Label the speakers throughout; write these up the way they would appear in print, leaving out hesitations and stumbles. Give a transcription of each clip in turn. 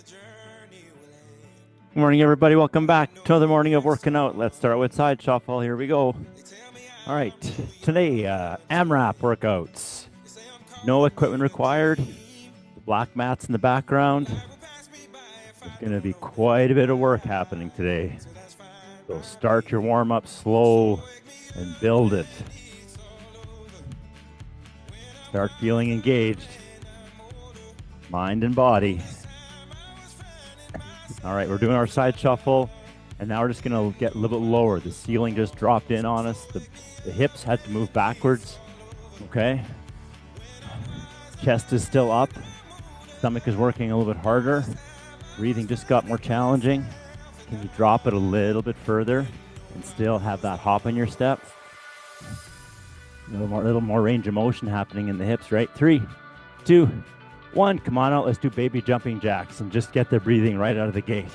Speaker 1: Good morning, everybody. Welcome back to another morning of working out. Let's start with side shuffle. Here we go. All right, today, AMRAP workouts. No equipment required. The black mats in the background. There's going to be quite a bit of work happening today. So start your warm-up slow and build it. Start feeling engaged. Mind and body. All right, we're doing our side shuffle, and now we're just going to get a little bit lower. The ceiling just dropped in on us. The hips had to move backwards, okay? Chest is still up. Stomach is working a little bit harder. Breathing just got more challenging. Can you drop it a little bit further and still have that hop in your step? A little more range of motion happening in the hips, right? 3, 2, 1, come on out, let's do baby jumping jacks and just get the breathing right out of the gate.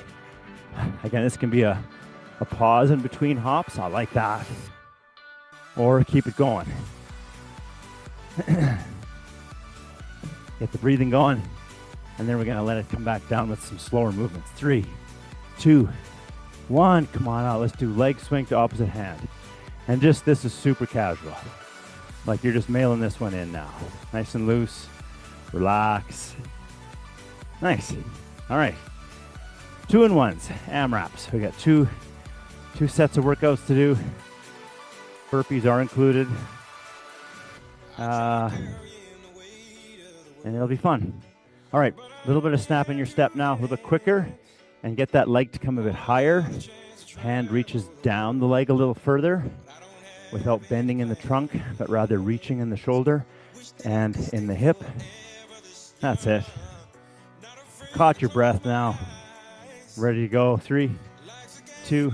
Speaker 1: Again, this can be a pause in between hops. I like that. Or keep it going. Get the breathing going, and then we're gonna let it come back down with some slower movements. 3, 2, 1, come on out, let's do leg swing to opposite hand. And just, this is super casual. Like you're just mailing this one in now. Nice and loose. Relax. Nice. All right. 2-in-1s, AMRAPs. We got two sets of workouts to do. Burpees are included. And it'll be fun. All right. A little bit of snap in your step now, a little bit quicker, and get that leg to come a bit higher. Hand reaches down the leg a little further without bending in the trunk, but rather reaching in the shoulder and in the hip. That's it. Caught your breath now. Ready to go. 3, 2,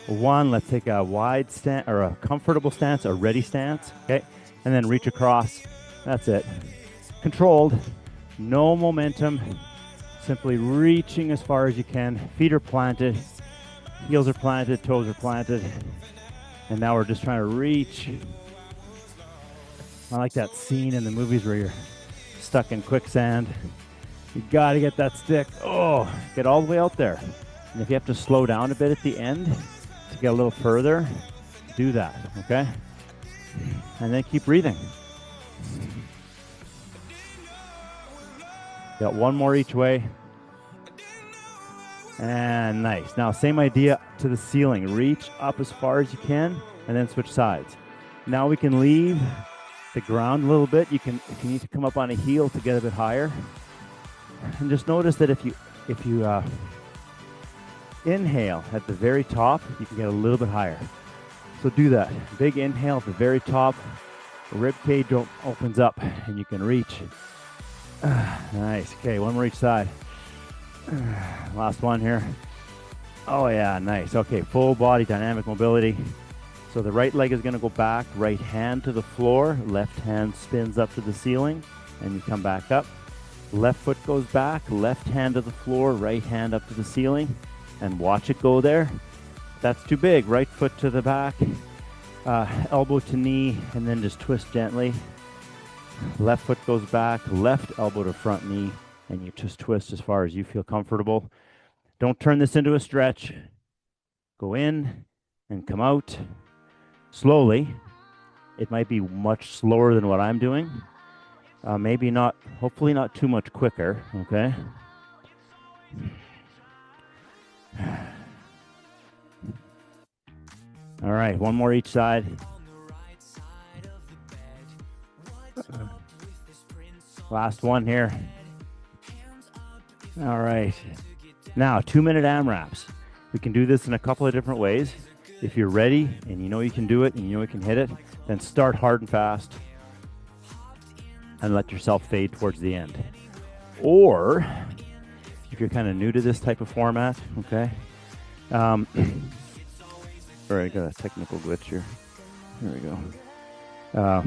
Speaker 1: 1. Let's take a wide stance or a comfortable stance, a ready stance. Okay. And then reach across. That's it. Controlled. No momentum. Simply reaching as far as you can. Feet are planted. Heels are planted. Toes are planted. And now we're just trying to reach. I like that scene in the movies where you're stuck in quicksand. You got to get that stick. Oh, get all the way out there. And if you have to slow down a bit at the end to get a little further, do that, okay? And then keep breathing. Got one more each way. And nice. Now, same idea to the ceiling. Reach up as far as you can and then switch sides. Now we can leave the ground a little bit. If you need to come up on a heel to get a bit higher. And just notice that if you inhale at the very top, you can get a little bit higher. So do that. Big inhale at the very top. The rib cage opens up and you can reach. Nice. Okay, one more each side. Last one here. Oh yeah, nice. Okay, full body dynamic mobility. So the right leg is going to go back, right hand to the floor, left hand spins up to the ceiling, and you come back up. Left foot goes back, left hand to the floor, right hand up to the ceiling, and watch it go there. That's too big. Right foot to the back, elbow to knee, and then just twist gently. Left foot goes back, left elbow to front knee, and you just twist as far as you feel comfortable. Don't turn this into a stretch. Go in and come out slowly. It might be much slower than what I'm doing. Maybe not, hopefully not too much quicker, okay? All right, one more each side. Last one here. All right. Now, 2-minute AMRAPs. We can do this in a couple of different ways. If you're ready and you know you can do it and you know you can hit it, then start hard and fast and let yourself fade towards the end. Or if you're kind of new to this type of format, okay? Sorry, I got a technical glitch here. Here we go.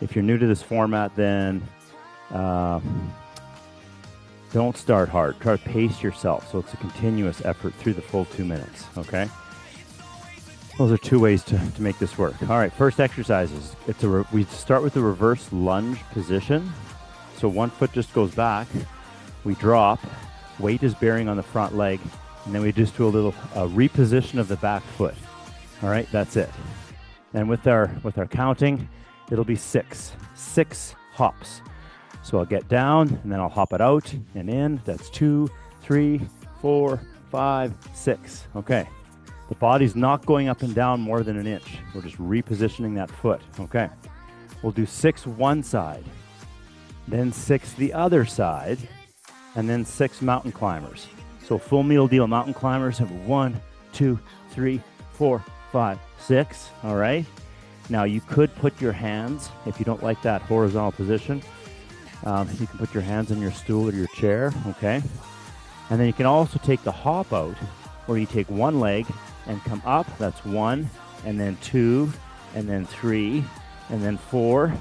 Speaker 1: If you're new to this format, then don't start hard. Try to pace yourself so it's a continuous effort through the full 2 minutes, okay? Those are two ways to make this work. All right, first exercises. We start with the reverse lunge position. So one foot just goes back. We drop. Weight is bearing on the front leg. And then we just do a little reposition of the back foot. All right, that's it. And with our counting, it'll be 6 hops. So I'll get down and then I'll hop it out and in. That's 2, 3, 4, 5, 6. Okay. The body's not going up and down more than an inch. We're just repositioning that foot. Okay. We'll do 6 one side, then 6 the other side, and then 6 mountain climbers. So full meal deal mountain climbers have 1, 2, 3, 4, 5, 6. All right. Now you could put your hands, if you don't like that horizontal position, you can put your hands on your stool or your chair. Okay. And then you can also take the hop out where you take one leg and come up. That's 1, and then 2, and then 3, and then 4.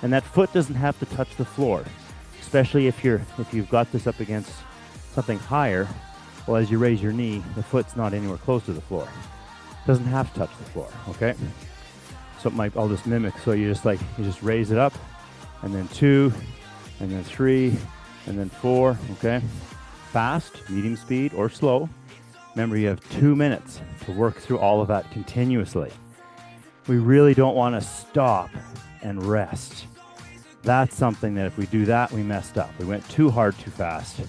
Speaker 1: And that foot doesn't have to touch the floor, especially if you've got this up against something higher. Well, as you raise your knee, the foot's not anywhere close to the floor. It doesn't have to touch the floor, okay? So I'll just mimic. So you just raise it up, and then 2, and then 3, and then 4, okay? Fast, medium speed, or slow. Remember, you have 2 minutes to work through all of that continuously. We really don't want to stop and rest. That's something that if we do that, we messed up. We went too hard, too fast,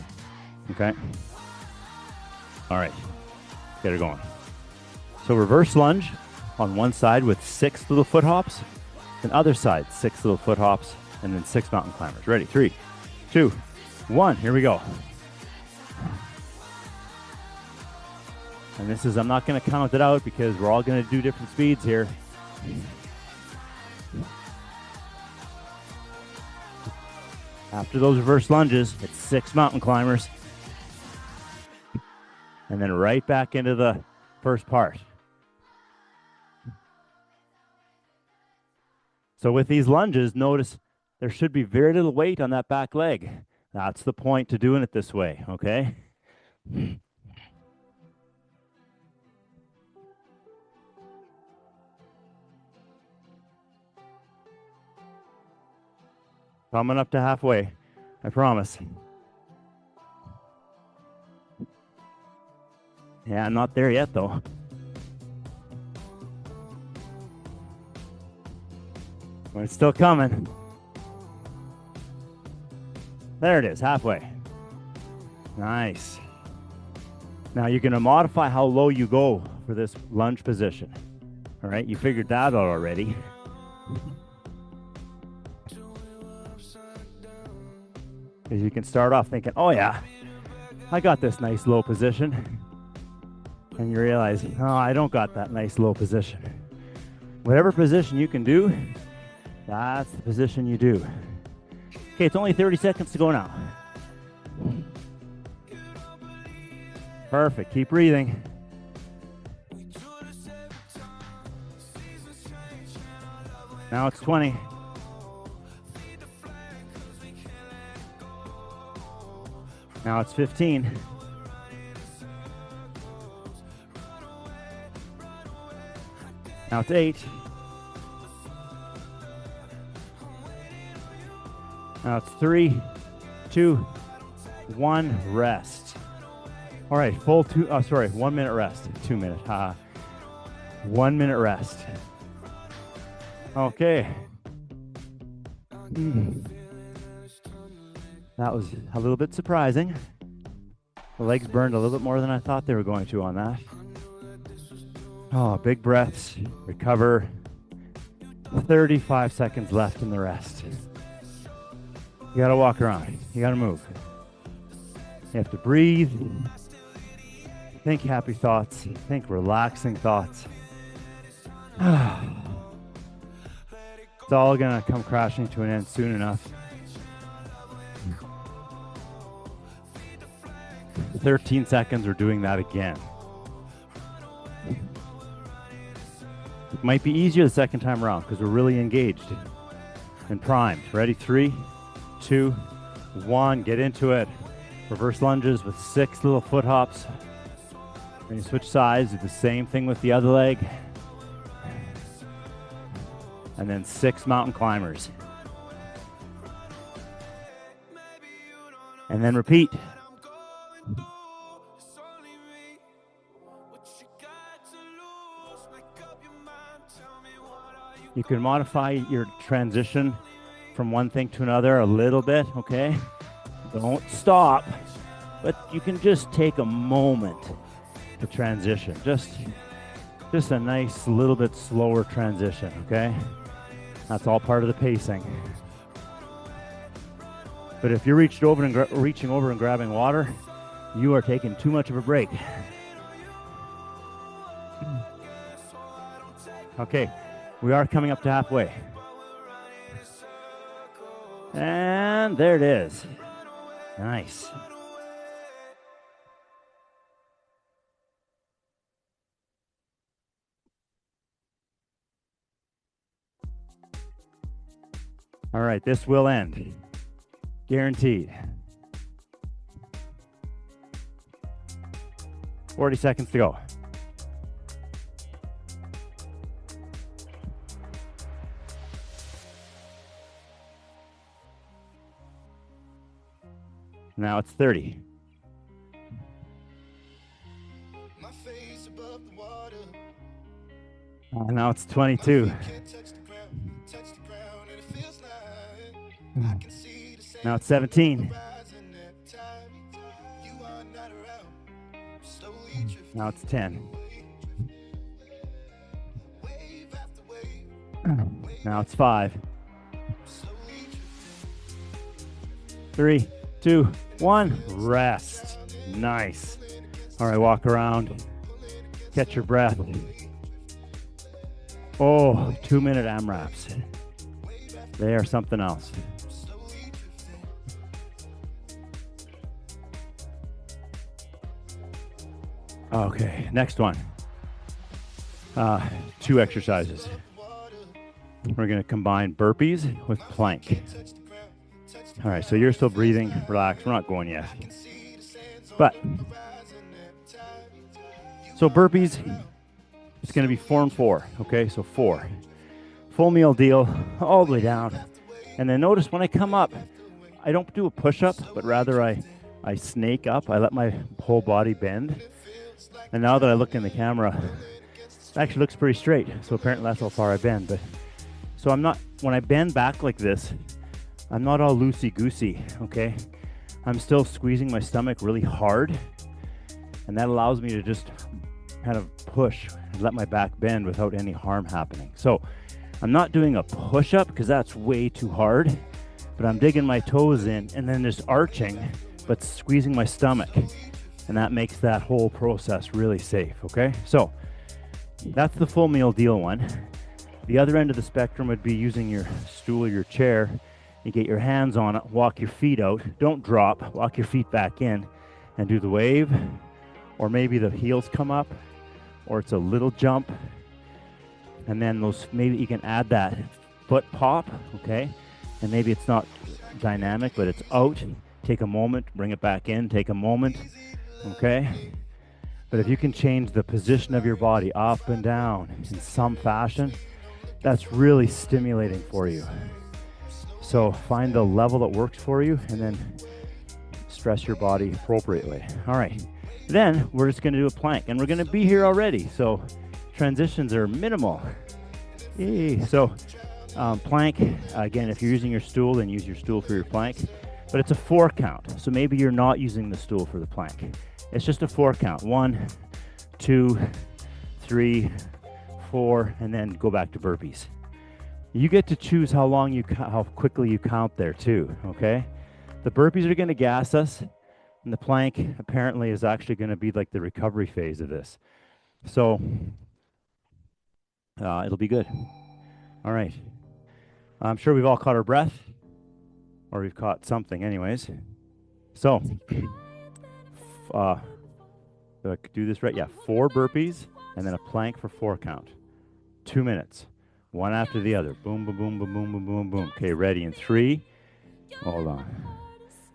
Speaker 1: okay? All right, get her going. So reverse lunge on one side with 6 little foot hops, and other side, 6 little foot hops, and then 6 mountain climbers. Ready? 3, 2, 1. Here we go. And this is, I'm not going to count it out because we're all going to do different speeds here. After those reverse lunges, it's 6 mountain climbers. And then right back into the first part. So with these lunges, notice there should be very little weight on that back leg. That's the point to doing it this way, okay? Coming up to halfway, I promise. Yeah, I'm not there yet, though. But it's still coming. There it is, halfway. Nice. Now you're going to modify how low you go for this lunge position. All right, you figured that out already. Because you can start off thinking, oh yeah, I got this nice low position. And you realize, oh, I don't got that nice low position. Whatever position you can do, that's the position you do. Okay, it's only 30 seconds to go now. Perfect, keep breathing. Now it's 20. Now it's 15. Now it's 8. Now it's 3, 2, 1, rest. All right, 1 minute rest. 2 minutes. 1 minute rest. Okay. That was a little bit surprising. The legs burned a little bit more than I thought they were going to on that. Oh, big breaths, recover. 35 seconds left in the rest. You gotta walk around, you gotta move. You have to breathe, think happy thoughts, think relaxing thoughts. It's all gonna come crashing to an end soon enough. 13 seconds, we're doing that again. It might be easier the second time around because we're really engaged and primed. Ready? 3, 2, 1. Get into it. Reverse lunges with 6 little foot hops. Then you switch sides, do the same thing with the other leg. And then 6 mountain climbers. And then repeat. You can modify your transition from one thing to another a little bit, okay? Don't stop, but you can just take a moment to transition. Just a nice little bit slower transition, okay? That's all part of the pacing. But if you're reaching over and grabbing water, you are taking too much of a break. Okay, we are coming up to halfway. And there it is. Nice. All right, this will end. Guaranteed. 40 seconds to go. Now it's 30. Now it's 22. Now it's 17. Now it's 10. Now it's 5. 3, 2, 1. Rest. Nice. All right, walk around. Catch your breath. Oh, 2-minute AMRAPs. They are something else. Okay, next one. 2 exercises. We're going to combine burpees with plank. All right, so you're still breathing. Relax. We're not going yet. But, so burpees, it's going to be 4 and 4. Okay, so 4. Full meal deal, all the way down. And then notice when I come up, I don't do a push-up, but rather I snake up. I let my whole body bend. And now that I look in the camera, it actually looks pretty straight. So apparently that's how far I bend. But so I'm not, when I bend back like this, I'm not all loosey-goosey, okay? I'm still squeezing my stomach really hard. And that allows me to just kind of push and let my back bend without any harm happening. So I'm not doing a push-up because that's way too hard, but I'm digging my toes in and then just arching, but squeezing my stomach. And that makes that whole process really safe, okay? So that's the full meal deal one. The other end of the spectrum would be using your stool or your chair. You get your hands on it, walk your feet out, don't drop, walk your feet back in and do the wave, or maybe the heels come up, or it's a little jump. And then those, maybe you can add that foot pop, okay? And maybe it's not dynamic, but it's out. Take a moment, bring it back in, take a moment, okay? But if you can change the position of your body up and down in some fashion, that's really stimulating for you. So find the level that works for you and then stress your body appropriately. All right, then we're just gonna do a plank and we're gonna be here already. So transitions are minimal. Yay. So plank, again, if you're using your stool, then use your stool for your plank. But it's a 4 count. So maybe you're not using the stool for the plank. It's just a 4 count. 1, 2, 3, 4, and then go back to burpees. You get to choose how quickly you count there too, okay? The burpees are gonna gas us, and the plank apparently is actually gonna be like the recovery phase of this. So it'll be good. All right. I'm sure we've all caught our breath, or we've caught something anyways. So, do I do this right? Yeah, 4 burpees, and then a plank for 4 count. 2 minutes, one after the other. Boom, boom, boom, boom, boom, boom, boom, boom. Okay, ready in 3, hold on.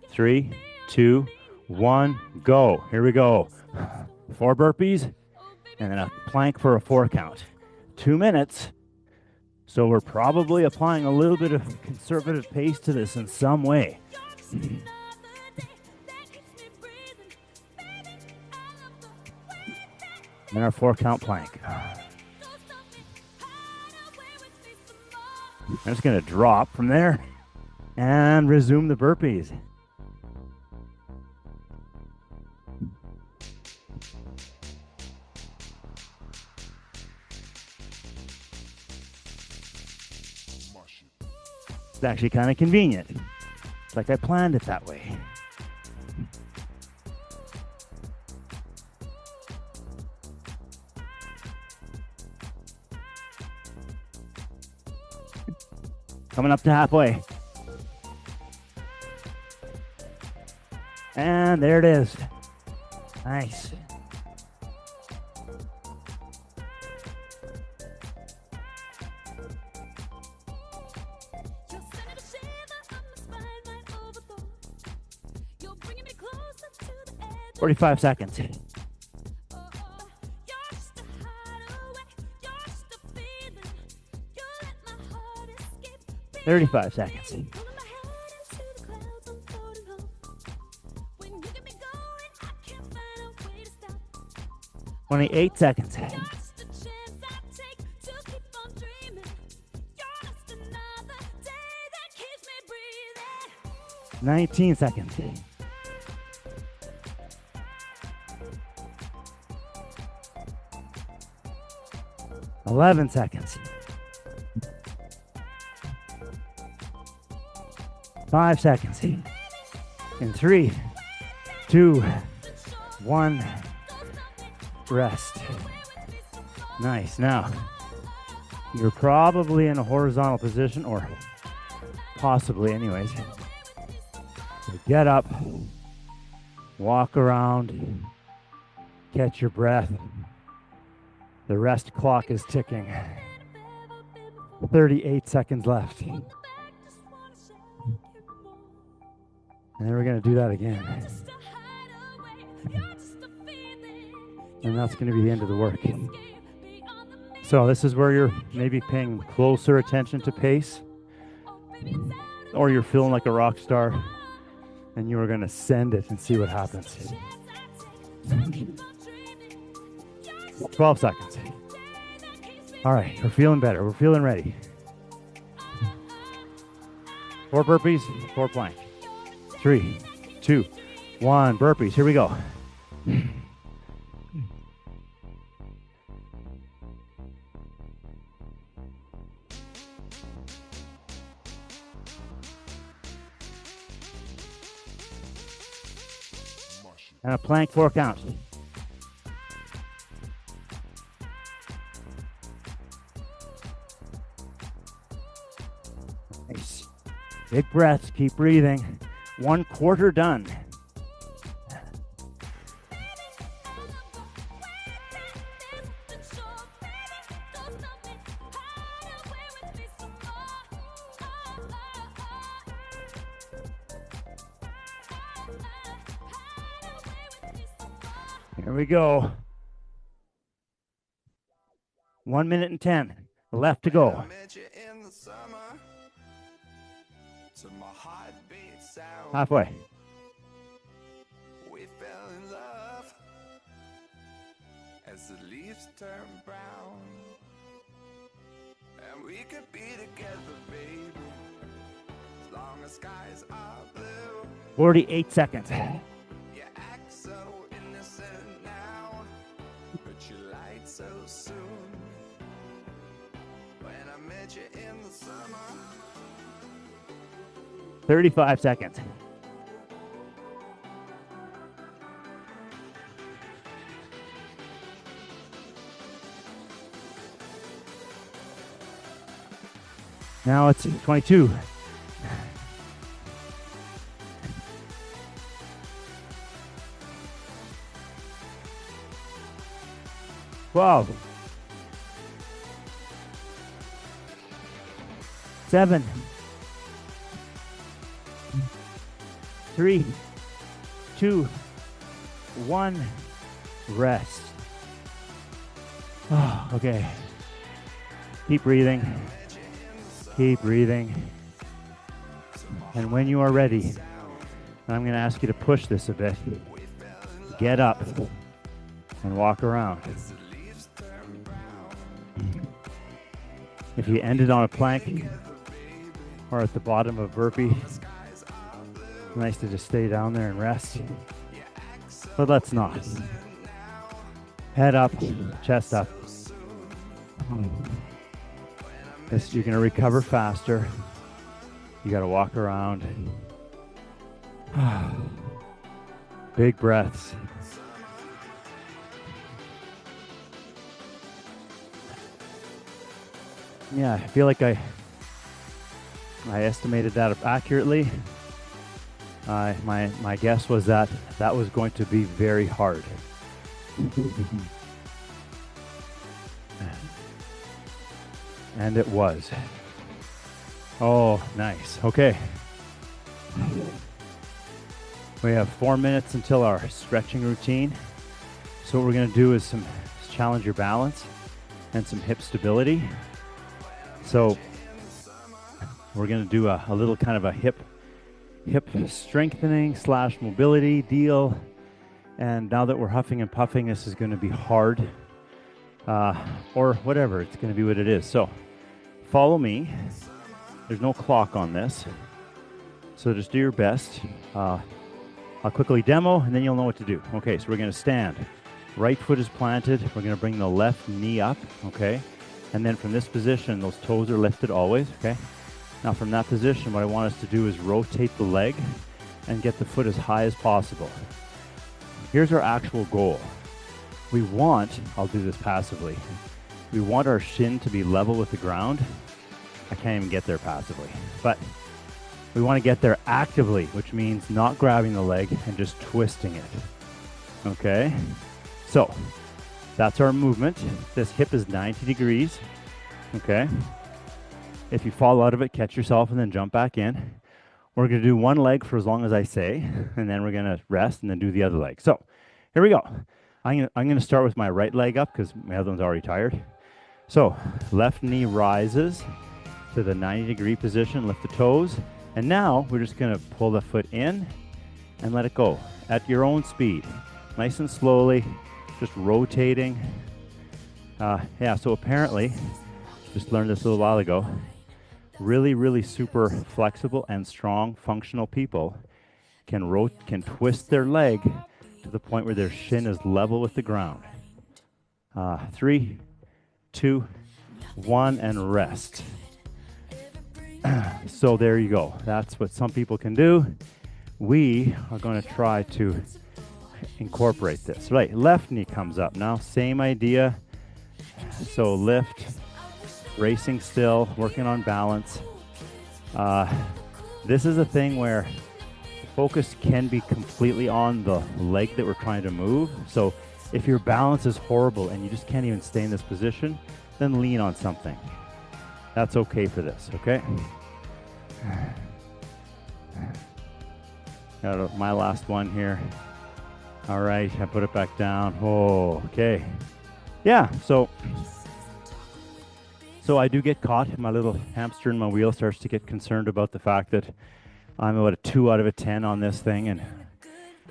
Speaker 1: 3, 2, 1, go. Here we go. 4 burpees, and then a plank for a 4 count. 2 minutes. So we're probably applying a little bit of conservative pace to this in some way. And our 4-count plank. I'm just going to drop from there and resume the burpees. It's actually kind of convenient. It's like I planned it that way. Coming up to halfway. And there it is. Nice. "45 seconds. 35 seconds. 28 seconds. 19 seconds. 11 seconds. 5 seconds. In 3, 2, 1. Rest. Nice. Now, you're probably in a horizontal position, or possibly anyways. So get up, walk around, catch your breath. The rest clock is ticking. 38 seconds left. And then we're going to do that again. And that's going to be the end of the work. So this is where you're maybe paying closer attention to pace, or you're feeling like a rock star and you are going to send it and see what happens. 12 seconds. All right, we're feeling better. We're feeling ready. 4 burpees, 4 plank. 3, 2, 1. Burpees. Here we go. And a plank 4 counts. Nice. Big breaths. Keep breathing. 1/4 done. Here we go. 1 minute and 10 left to go. Halfway.
Speaker 2: We fell in love as the leaves turn brown, and we could be together, baby, as long as skies are blue.
Speaker 1: 48 seconds.
Speaker 2: You act so innocent now, but you lied so soon. When I met you in the summer.
Speaker 1: 35 seconds. Now it's 22. Wow. 7, 3, 2, 1. Rest. Oh, okay. Keep breathing. Keep breathing. And when you are ready, I'm going to ask you to push this a bit. Get up and walk around. If you ended on a plank or at the bottom of a burpee, nice to just stay down there and rest. But let's not. Head up, chest up. This, you're going to recover faster. You got to walk around. Big breaths. Yeah, I feel like I estimated that accurately. My guess was that that was going to be very hard. And it was. Oh, nice. Okay. We have 4 minutes until our stretching routine. So what we're going to do is challenge your balance and some hip stability. So we're going to do a little kind of a hip strengthening / mobility deal. And now that we're huffing and puffing, this is going to be hard or whatever. It's going to be what it is. So follow me. There's no clock on this. So just do your best. I'll quickly demo and then you'll know what to do. Okay, so we're going to stand. Right foot is planted. We're going to bring the left knee up. Okay. And then from this position, those toes are lifted always. Okay. Now from that position, what I want us to do is rotate the leg and get the foot as high as possible. Here's our actual goal. We want, I'll do this passively, we want our shin to be level with the ground. I can't even get there passively, but we want to get there actively, which means not grabbing the leg and just twisting it. Okay? So that's our movement. This hip is 90 degrees. Okay? If you fall out of it, catch yourself and then jump back in. We're going to do one leg for as long as I say, and then we're going to rest and then do the other leg. So here we go. I'm going to start with my right leg up because my other one's already tired. So left knee rises to the 90-degree position, lift the toes, and now we're just going to pull the foot in and let it go at your own speed, nice and slowly, just rotating. Yeah, so apparently, just learned this a little while ago, really super flexible and strong functional people can twist their leg to the point where their shin is level with the ground. 3, 2, 1, and rest. So there you go. That's what some people can do. We are going to try to incorporate this. Right, left knee comes up now. Same idea. So lift, racing still, working on balance. This is a thing where focus can be completely on the leg that we're trying to move. So if your balance is horrible and you just can't even stay in this position, then lean on something. That's okay for this, okay? Got my last one here. All right, I put it back down. Oh, okay. Yeah, so I do get caught. My little hamster in my wheel starts to get concerned about the fact that I'm about a 2 out of a 10 on this thing, and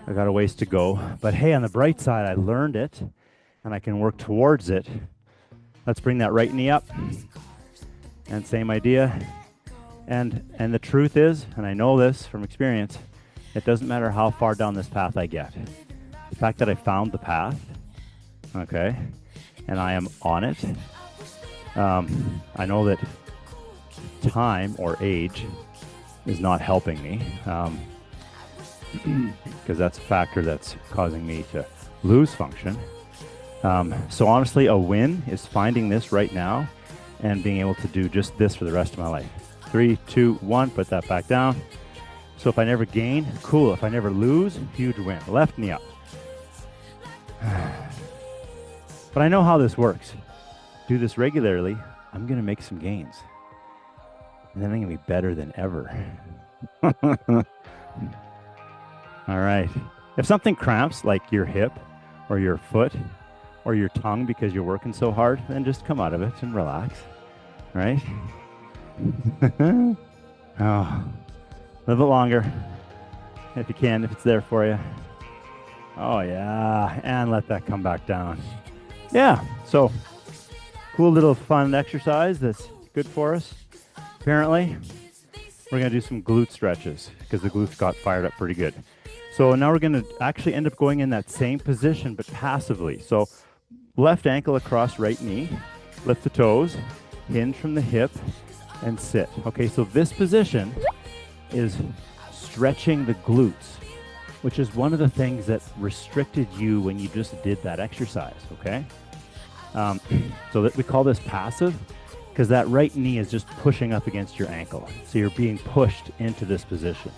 Speaker 1: I got a ways to go. But hey, on the bright side, I learned it, and I can work towards it. Let's bring that right knee up. And same idea. And the truth is, and I know this from experience, it doesn't matter how far down this path I get. The fact that I found the path, okay, and I am on it, I know that time or age is not helping me, because that's a factor that's causing me to lose function. So honestly, a win is finding this right now and being able to do just this for the rest of my life. 3, 2, 1, put that back down. So if I never gain, cool. If I never lose, huge win. Left knee up. But I know how this works. Do this regularly, I'm going to make some gains. And then I'm going to be better than ever. All right. If something cramps, like your hip or your foot or your tongue because you're working so hard, then just come out of it and relax. Right? Oh, a little bit longer, if you can, if it's there for you. Oh, yeah. And let that come back down. Yeah. So, cool little fun exercise that's good for us. Apparently, we're going to do some glute stretches because the glutes got fired up pretty good. So now we're going to actually end up going in that same position, but passively. So left ankle across right knee, lift the toes, hinge from the hip, and sit. Okay, so this position is stretching the glutes, which is one of the things that restricted you when you just did that exercise, okay? So that we call this passive because that right knee is just pushing up against your ankle. So you're being pushed into this position.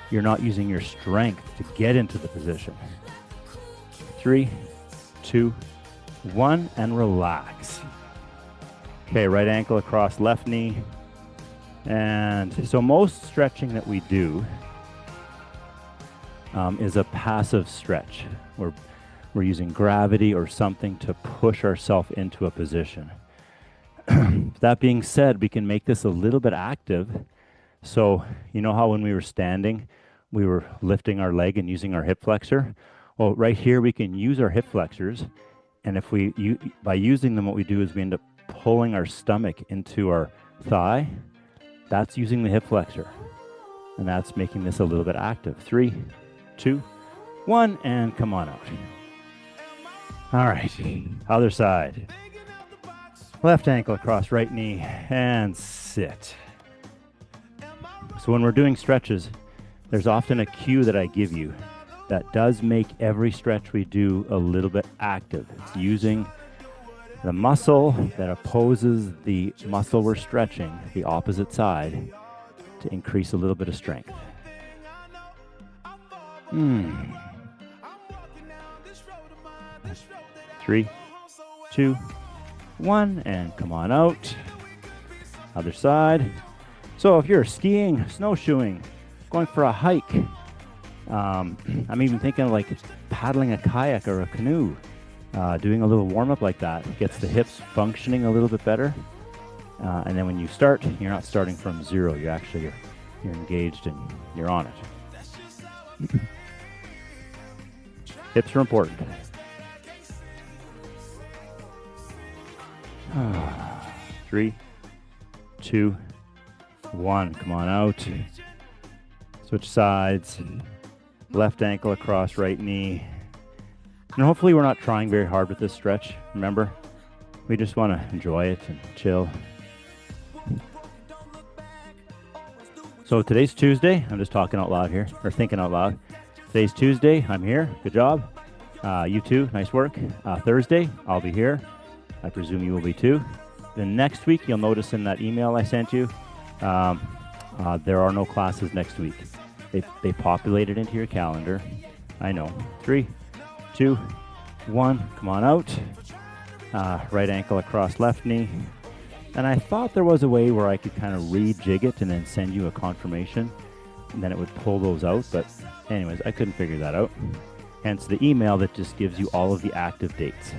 Speaker 1: You're not using your strength to get into the position. 3, 2, 1, and relax. Okay, right ankle across left knee. And so most stretching that we do is a passive stretch. We're using gravity or something to push ourselves into a position. That being said, we can make this a little bit active. So you know how when we were standing, we were lifting our leg and using our hip flexor? Well, right here we can use our hip flexors. And if by using them, what we do is we end up pulling our stomach into our thigh. That's using the hip flexor. And that's making this a little bit active. 3, 2, 1, and come on out. All right, other side. Left ankle across right knee and sit. So when we're doing stretches, there's often a cue that I give you that does make every stretch we do a little bit active. It's using the muscle that opposes the muscle we're stretching, the opposite side, to increase a little bit of strength. 3, 2, 1, and come on out. Other side. So if you're skiing, snowshoeing, going for a hike, I'm even thinking of like paddling a kayak or a canoe, doing a little warm-up like that gets the hips functioning a little bit better. And then when you start, you're not starting from zero. You're engaged and you're on it. Hips are important. 3, 2, 1. Come on out. Switch sides. Left ankle across right knee. And hopefully we're not trying very hard with this stretch. Remember, we just want to enjoy it and chill. So today's Tuesday. I'm just talking out loud here, or thinking out loud. Today's Tuesday. I'm here. Good job. You too. Nice work. Thursday, I'll be here. I presume you will be too. Then next week, you'll notice in that email I sent you, there are no classes next week. They populated into your calendar. I know. 3, 2, 1. Come on out. Right ankle across left knee. And I thought there was a way where I could kind of rejig it and then send you a confirmation, and then it would pull those out. But anyways, I couldn't figure that out. Hence the email that just gives you all of the active dates.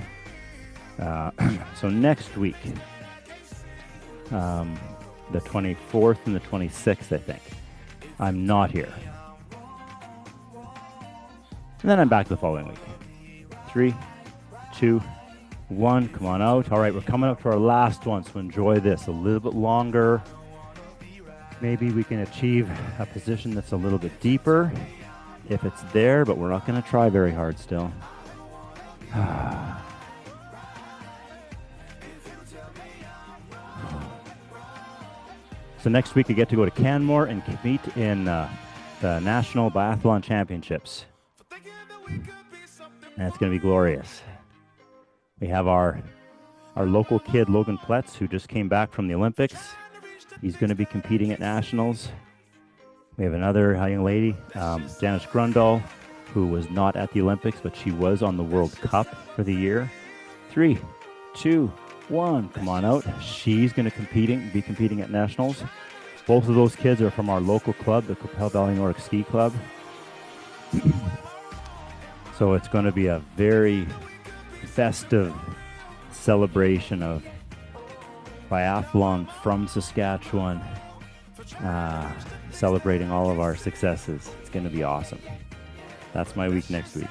Speaker 1: So next week, the 24th and the 26th, I think, I'm not here. And then I'm back the following week. 3, 2, 1. Come on out. All right, we're coming up to our last one, so enjoy this a little bit longer. Maybe we can achieve a position that's a little bit deeper if it's there, but we're not going to try very hard still. So next week I get to go to Canmore and compete in the National Biathlon Championships. And it's going to be glorious. We have our local kid, Logan Pletz, who just came back from the Olympics. He's going to be competing at Nationals. We have another young lady, Janice Grundle, who was not at the Olympics, but she was on the World Cup for the year. 3, 2, 1. Come on out. She's going to be competing at Nationals. Both of those kids are from our local club, the Capel Valley Nordic Ski Club. So it's going to be a very festive celebration of biathlon from Saskatchewan, celebrating all of our successes. It's going to be awesome. That's my week next week.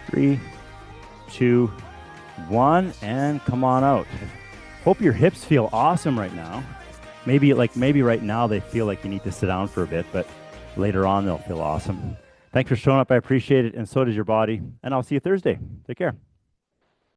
Speaker 1: 3, 2, 1, and come on out. Hope your hips feel awesome right now. Maybe right now they feel like you need to sit down for a bit, but later on they'll feel awesome. Thanks for showing up. I appreciate it, and so does your body. And I'll see you Thursday. Take care.